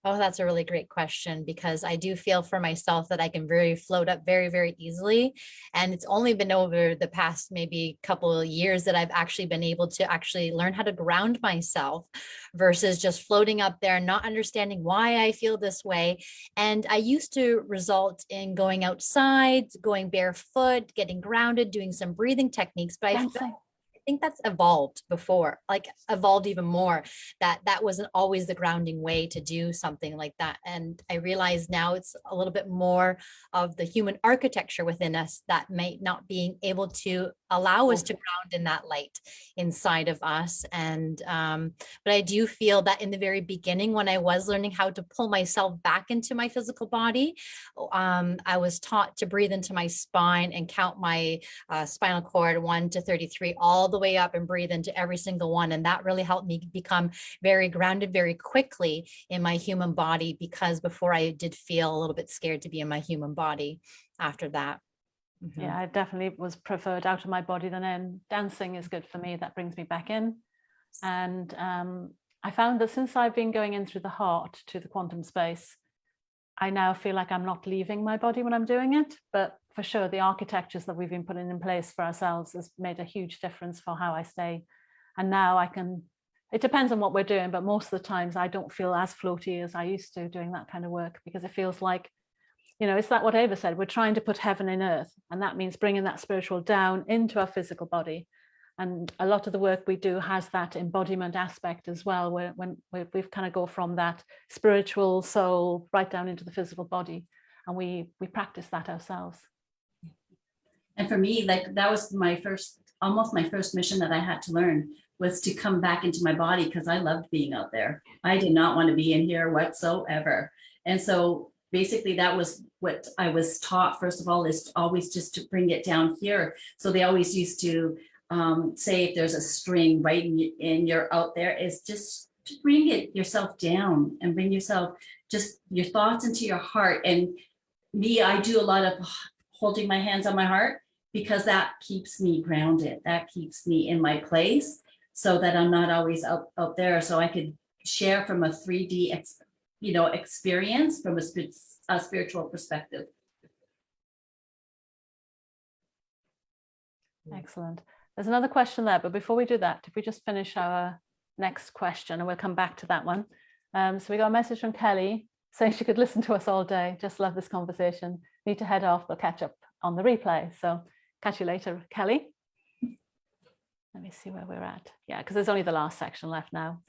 Oh, that's a really great question, because I do feel for myself that I can float up very, very easily. And it's only been over the past maybe couple of years that I've actually been able to actually learn how to ground myself versus just floating up there and not understanding why I feel this way. And I used to result in going outside, going barefoot, getting grounded, doing some breathing techniques, but Dancing. I think that's evolved before, like evolved even more, that wasn't always the grounding way to do something like that. And I realize now it's a little bit more of the human architecture within us that may not being able to allow us to ground in that light inside of us. And but I do feel that in the very beginning, when I was learning how to pull myself back into my physical body, I was taught to breathe into my spine and count my spinal cord 1 to 33 all the way up and breathe into every single one. And that really helped me become very grounded very quickly in my human body, because before I did feel a little bit scared to be in my human body after that. Mm-hmm. Yeah, I definitely was preferred out of my body than in. Dancing is good for me. That brings me back in. And I found that since I've been going in through the heart to the quantum space, I now feel like I'm not leaving my body when I'm doing it. But for sure, the architectures that we've been putting in place for ourselves has made a huge difference for how I stay. And now I can, it depends on what we're doing, but most of the times I don't feel as floaty as I used to doing that kind of work, because it feels like, you know, it's that what Eva said, we're trying to put heaven in earth, and that means bringing that spiritual down into our physical body. And a lot of the work we do has that embodiment aspect as well, where we've kind of go from that spiritual soul right down into the physical body, and we practice that ourselves. And for me, like that was almost my first mission that I had to learn, was to come back into my body, because I loved being out there. I did not want to be in here whatsoever. And so basically that was what I was taught, first of all, is always just to bring it down here. So they always used to say, if there's a string right in your out there, is just to bring it yourself down and bring yourself, just your thoughts into your heart. And me, I do a lot of holding my hands on my heart, because that keeps me grounded. That keeps me in my place, so that I'm not always out there. So I could share from a 3D experience from a spiritual perspective. Excellent. There's another question there, but before we do that, if we just finish our next question, and we'll come back to that one. So we got a message from Kelly saying she could listen to us all day. Just love this conversation. Need to head off. We'll catch up on the replay. So catch you later, Kelly. Let me see where we're at. Yeah, because there's only the last section left now.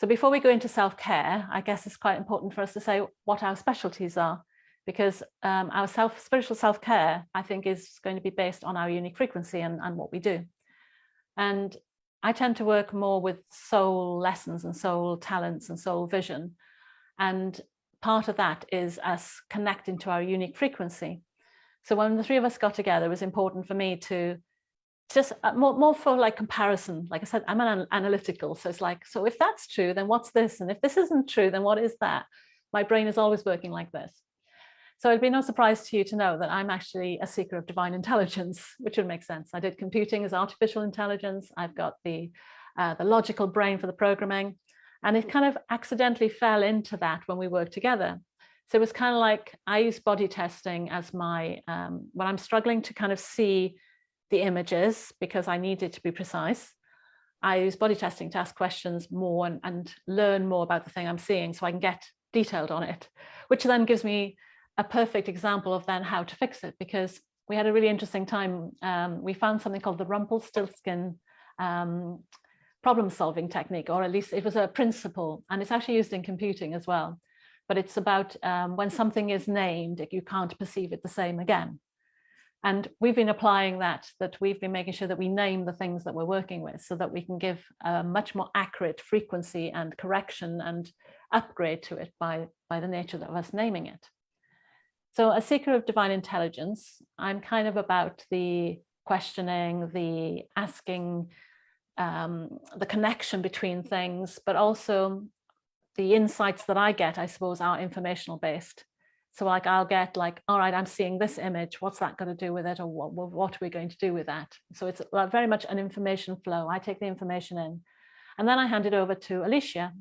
So before we go into self-care, I guess it's quite important for us to say what our specialties are, because our spiritual self-care, I think, is going to be based on our unique frequency and what we do. And I tend to work more with soul lessons and soul talents and soul vision. And part of that is us connecting to our unique frequency. So when the three of us got together, it was important for me to just more for like comparison. Like I said, I'm an analytical. So it's like, so if that's true, then what's this? And if this isn't true, then what is that? My brain is always working like this. So it'd be no surprise to you to know that I'm actually a seeker of divine intelligence, which would make sense. I did computing as artificial intelligence. I've got the logical brain for the programming, and it kind of accidentally fell into that when we worked together. So it was kind of like I use body testing as my, when I'm struggling to kind of see the images because I need it to be precise, I use body testing to ask questions more and learn more about the thing I'm seeing, so I can get detailed on it, which then gives me a perfect example of then how to fix it, because we had a really interesting time. We found something called the Rumpelstiltskin problem solving technique, or at least it was a principle, and it's actually used in computing as well. But it's about when something is named, you can't perceive it the same again. And we've been applying that we've been making sure that we name the things that we're working with, so that we can give a much more accurate frequency and correction and upgrade to it by the nature of us naming it. So a seeker of divine intelligence, I'm kind of about the questioning, the asking, the connection between things, but also the insights that I get, I suppose, are informational based. So like I'll get like, all right, I'm seeing this image. What's that going to do with it? Or what are we going to do with that? So it's very much an information flow. I take the information in and then I hand it over to Alicia.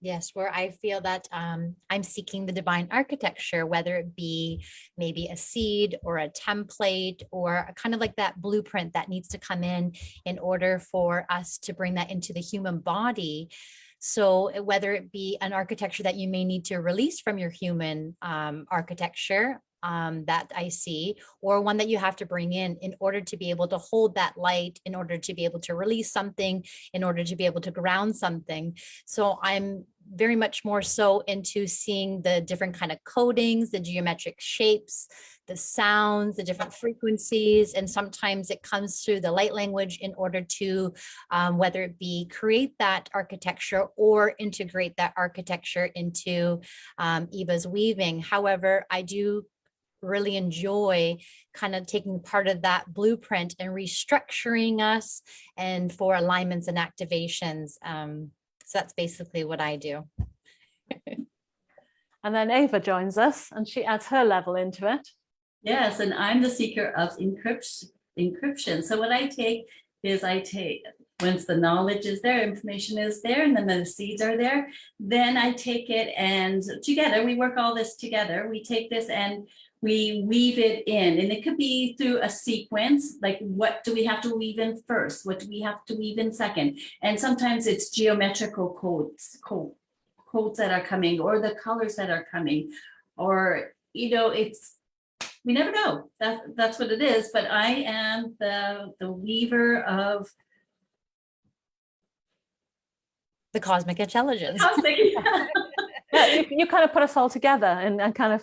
Yes, where I feel that I'm seeking the divine architecture, whether it be maybe a seed or a template or kind of like that blueprint that needs to come in order for us to bring that into the human body. So whether it be an architecture that you may need to release from your human architecture that I see, or one that you have to bring in order to be able to hold that light, in order to be able to release something, in order to be able to ground something. So I'm very much more so into seeing the different kind of codings, the geometric shapes, the sounds, the different frequencies, and sometimes it comes through the light language in order to whether it be create that architecture or integrate that architecture into Eva's weaving. However, I do really enjoy kind of taking part of that blueprint and restructuring us and for alignments and activations. So that's basically what I do. And then Eva joins us and she adds her level into it. Yes, and I'm the seeker of encryption. So what I take is once the knowledge is there, information is there, and then the seeds are there, then I take it and together, we work all this together. We take this and we weave it in, and it could be through a sequence, like what do we have to weave in first? What do we have to weave in second? And sometimes it's geometrical codes that are coming, or the colors that are coming, or, we never know. That's what it is, but I am the weaver of the cosmic intelligence. Yeah, you kind of put us all together and kind of,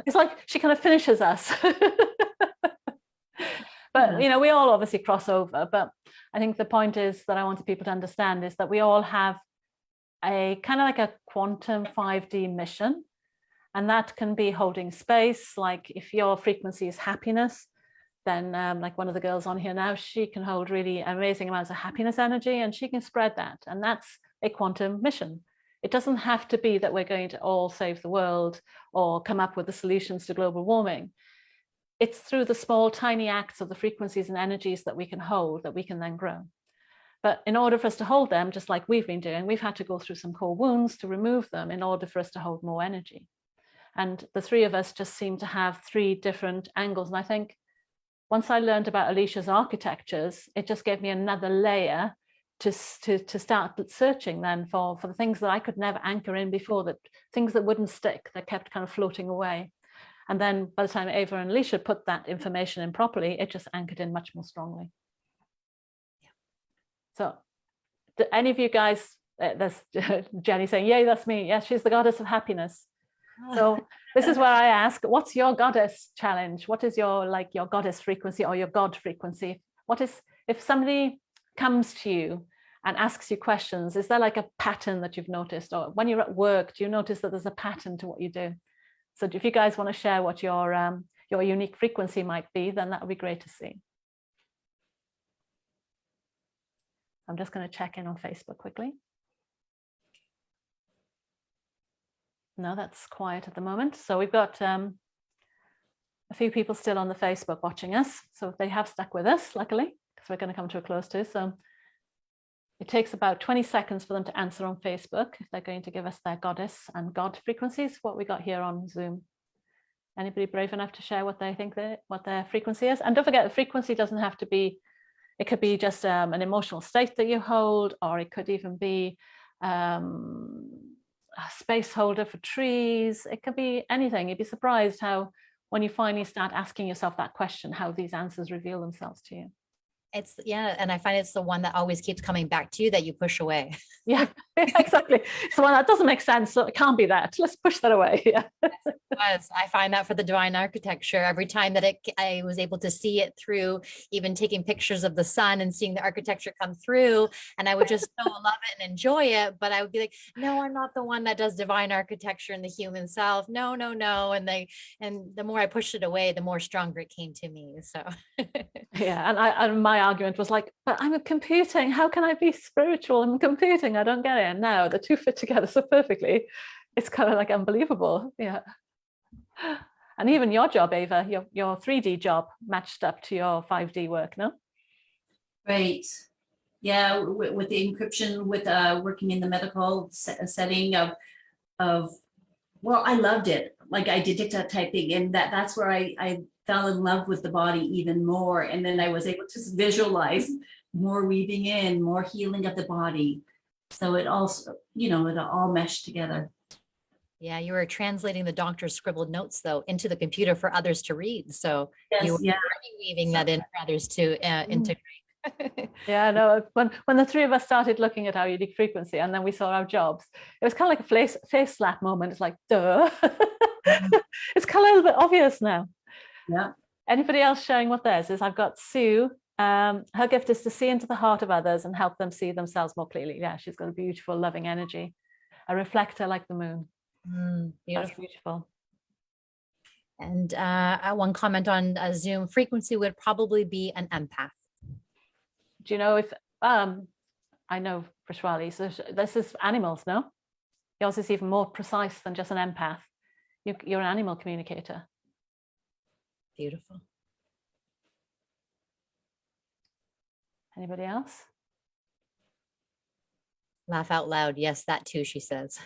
it's like she kind of finishes us. But, we all obviously cross over. But I think the point is that I wanted people to understand is that we all have a kind of like a quantum 5D mission. And that can be holding space. Like if your frequency is happiness, then like one of the girls on here now, she can hold really amazing amounts of happiness energy and she can spread that. And that's a quantum mission. It doesn't have to be that we're going to all save the world or come up with the solutions to global warming. It's through the small, tiny acts of the frequencies and energies that we can hold that we can then grow. But in order for us to hold them, just like we've been doing, we've had to go through some core wounds to remove them in order for us to hold more energy. And the three of us just seem to have three different angles. And I think once I learned about Alicia's architectures, it just gave me another layer to start searching then for the things that I could never anchor in before, that things that wouldn't stick, that kept kind of floating away. And then by the time Eva and Alicia put that information in properly, it just anchored in much more strongly. Yeah. So do any of you guys, there's Jenny saying, yay, that's me. Yes, she's the goddess of happiness. So this is where I ask, what's your goddess challenge? What is your goddess frequency or your God frequency? What is, if somebody comes to you and asks you questions, is there like a pattern that you've noticed? Or when you're at work, do you notice that there's a pattern to what you do? So if you guys want to share what your unique frequency might be, then that would be great to see. I'm just going to check in on Facebook quickly. No, that's quiet at the moment. So we've got a few people still on the Facebook watching us. So they have stuck with us, luckily, because we're going to come to a close too. So it takes about 20 seconds for them to answer on Facebook if they're going to give us their goddess and God frequencies, what we got here on Zoom. Anybody brave enough to share what they think what their frequency is? And don't forget, the frequency doesn't have to be, it could be just an emotional state that you hold, or it could even be a space holder for trees. It could be anything. You'd be surprised how, when you finally start asking yourself that question, how these answers reveal themselves to you. It's, yeah, and I find it's the one that always keeps coming back to you that you push away. Yeah, exactly. It's the one that doesn't make sense, so it can't be that. Let's push that away. Yeah. Yes, I find that for the divine architecture, every time that I was able to see it through, even taking pictures of the sun and seeing the architecture come through, and I would just so love it and enjoy it. But I would be like, no, I'm not the one that does divine architecture in the human self. No, no, no. And the more I pushed it away, the more stronger it came to me. So yeah, and my argument was like, but I'm computing. How can I be spiritual? I'm computing. I don't get it. And now the two fit together so perfectly. it's kind of like unbelievable. Yeah. And even your job, Ava, your 3D job matched up to your 5D work, no? Right. Yeah, with the encryption, with working in the medical setting of well, I loved it. Like I did TikTok typing, and that's where I fell in love with the body even more. And then I was able to visualize more weaving in, more healing of the body. So it also, it all meshed together. Yeah, you were translating the doctor's scribbled notes though into the computer for others to read. So you Yes, were yeah. already weaving that in for others to integrate. Yeah, no, when the three of us started looking at our unique frequency and then we saw our jobs, it was kind of like a face slap moment. It's like, duh. It's kind of a little bit obvious now. Yeah. Anybody else showing what theirs is? I've got Sue. Her gift is to see into the heart of others and help them see themselves more clearly. Yeah, she's got a beautiful, loving energy, a reflector like the moon. Beautiful. That's beautiful. And one comment on Zoom, frequency would probably be an empath. Do you know if I know Krystalline, so this is animals, no? Yours is even more precise than just an empath. You're an animal communicator. Beautiful. Anybody else? Laugh out loud. Yes, that too, she says.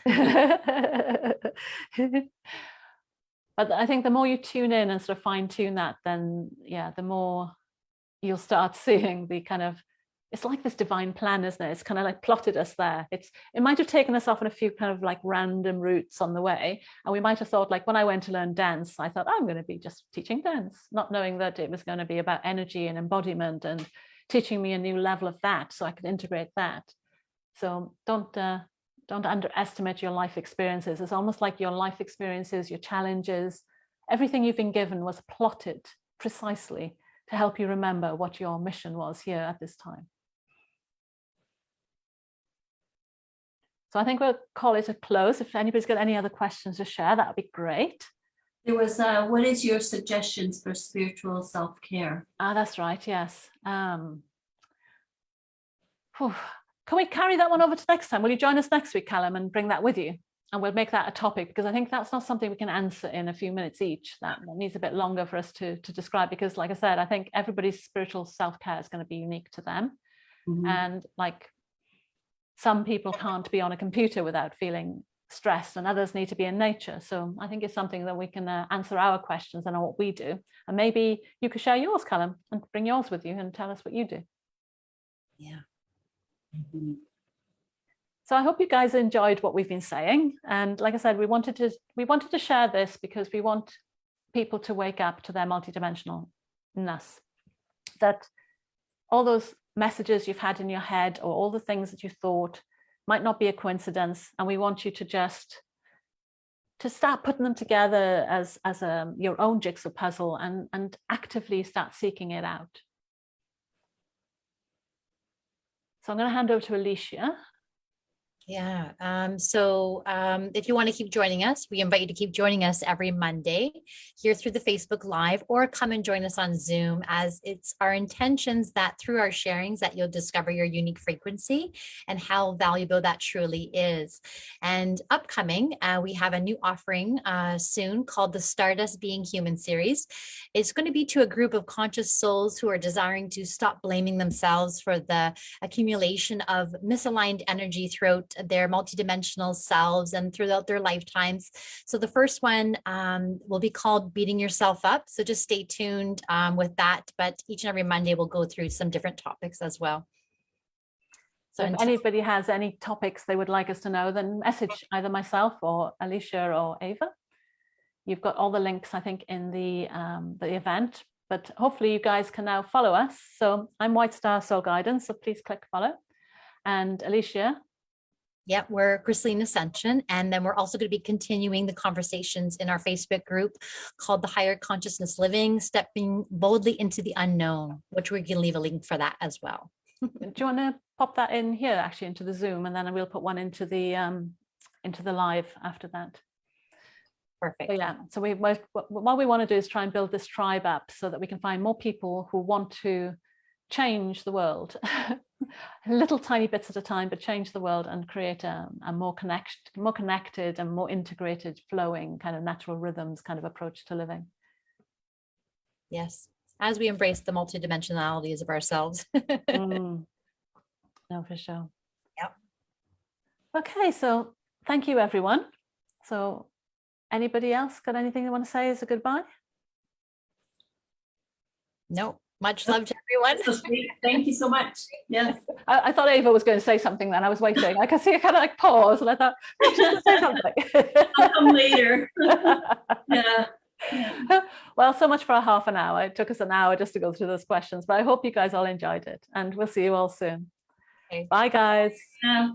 But I think the more you tune in and sort of fine tune that, then yeah, the more you'll start seeing the kind of, it's like this divine plan, isn't it? It's kind of like plotted us there. It might have taken us off on a few kind of like random routes on the way. And we might have thought, like when I went to learn dance, I thought, I'm going to be just teaching dance, not knowing that it was going to be about energy and embodiment and teaching me a new level of that so I could integrate that. So don't underestimate your life experiences. It's almost like your life experiences, your challenges, everything you've been given was plotted precisely to help you remember what your mission was here at this time. So I think we'll call it a close. If anybody's got any other questions to share, that would be great. There was, what is your suggestions for spiritual self-care? That's right, yes. Can we carry that one over to next time? Will you join us next week, Callum, and bring that with you? And we'll make that a topic, because I think that's not something we can answer in a few minutes each. That needs a bit longer for us to describe, because like I said, I think everybody's spiritual self-care is going to be unique to them. Mm-hmm. And like some people can't be on a computer without feeling stressed, and others need to be in nature. So I think it's something that we can answer our questions and what we do. And maybe you could share yours, Callum, and bring yours with you and tell us what you do. Yeah. Mm-hmm. So I hope you guys enjoyed what we've been saying. And like I said, we wanted to share this because we want people to wake up to their multidimensionalness. That all those messages you've had in your head or all the things that you thought might not be a coincidence. And we want you to start putting them together as your own jigsaw puzzle and actively start seeking it out. So I'm going to hand over to Alicia. Yeah. So if you want to keep joining us, we invite you to keep joining us every Monday here through the Facebook Live, or come and join us on Zoom, as it's our intentions that through our sharings that you'll discover your unique frequency and how valuable that truly is. And upcoming, we have a new offering soon called the Stardust Being Human series. It's going to be to a group of conscious souls who are desiring to stop blaming themselves for the accumulation of misaligned energy throughout their multidimensional selves and throughout their lifetimes. So the first one will be called Beating Yourself Up. So just stay tuned with that. But each and every Monday, we'll go through some different topics as well. So if anybody has any topics they would like us to know, then message either myself or Alicia or Ava. You've got all the links, I think, in the event. But hopefully you guys can now follow us. So I'm White Star Soul Guidance, so please click follow. And Alicia. Yep, we're Krystalline Ascension. And then we're also going to be continuing the conversations in our Facebook group called the Higher Consciousness Living, Stepping Boldly into the Unknown, which we can leave a link for that as well. Do you want to pop that in here, actually, into the Zoom, and then we'll put one into the live after that. Perfect. So, yeah, so what we want to do is try and build this tribe up so that we can find more people who want to change the world, little tiny bits at a time, but change the world and create a more connected and more integrated, flowing kind of natural rhythms kind of approach to living. Yes, as we embrace the multidimensionalities of ourselves. No, for sure. Yep. Okay, so thank you, everyone. So anybody else got anything they want to say as a goodbye? No, much love to everyone. So sweet. Thank you so much. Yes. I thought Eva was going to say something then. I was waiting. I could see her kind of like pause, and I thought, she's going to say something. I'll come later. Yeah. Yeah. Well, so much for a half an hour. It took us an hour just to go through those questions, but I hope you guys all enjoyed it, and we'll see you all soon. Okay. Bye, guys. Yeah.